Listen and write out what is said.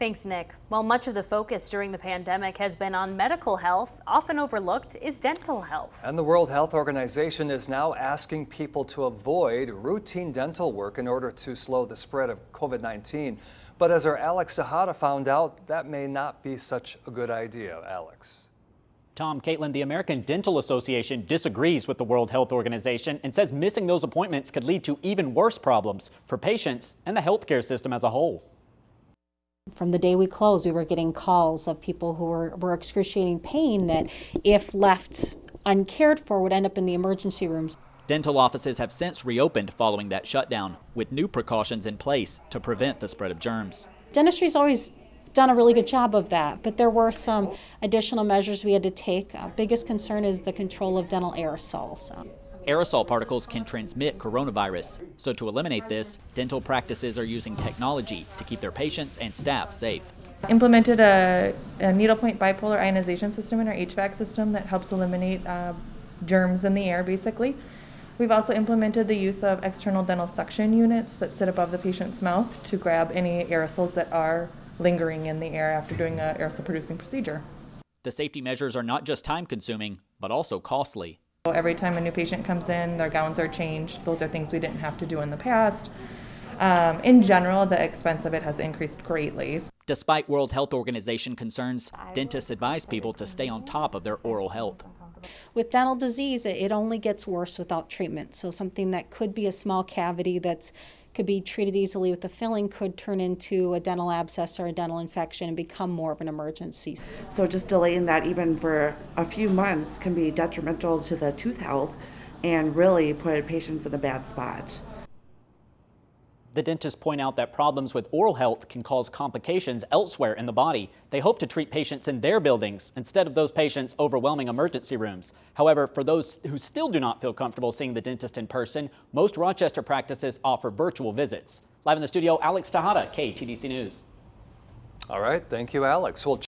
Thanks, Nick. While much of the focus during the pandemic has been on medical health, often overlooked is dental health. And the World Health Organization is now asking people to avoid routine dental work in order to slow the spread of COVID-19. But as our Alex Tejada found out, that may not be such a good idea. Alex. Tom, Caitlin, the American Dental Association disagrees with the World Health Organization and says missing those appointments could lead to even worse problems for patients and the healthcare system as a whole. From the day we closed, we were getting calls of people who were excruciating pain that, if left uncared for, would end up in the emergency rooms. Dental offices have since reopened following that shutdown, with new precautions in place to prevent the spread of germs. Dentistry's always done a really good job of that, but there were some additional measures we had to take. Biggest concern is the control of dental aerosols. Aerosol particles can transmit coronavirus, so to eliminate this, dental practices are using technology to keep their patients and staff safe. Implemented a needlepoint bipolar ionization system in our HVAC system that helps eliminate germs in the air, basically. We've also implemented the use of external dental suction units that sit above the patient's mouth to grab any aerosols that are lingering in the air after doing an aerosol-producing procedure. The safety measures are not just time-consuming, but also costly. Every time a new patient comes in, their gowns are changed. Those are things we didn't have to do in the past. In general, the expense of it has increased greatly. Despite World Health Organization concerns, dentists advise people to stay on top of their oral health. With dental disease, it only gets worse without treatment. So something that could be a small cavity that could be treated easily with a filling could turn into a dental abscess or a dental infection and become more of an emergency. So just delaying that even for a few months can be detrimental to the tooth health and really put patients in a bad spot. The dentists point out that problems with oral health can cause complications elsewhere in the body. They hope to treat patients in their buildings instead of those patients overwhelming emergency rooms. However, for those who still do not feel comfortable seeing the dentist in person, most Rochester practices offer virtual visits. Live in the studio, Alex Tejada, KTDC News. All right, thank you, Alex. Well,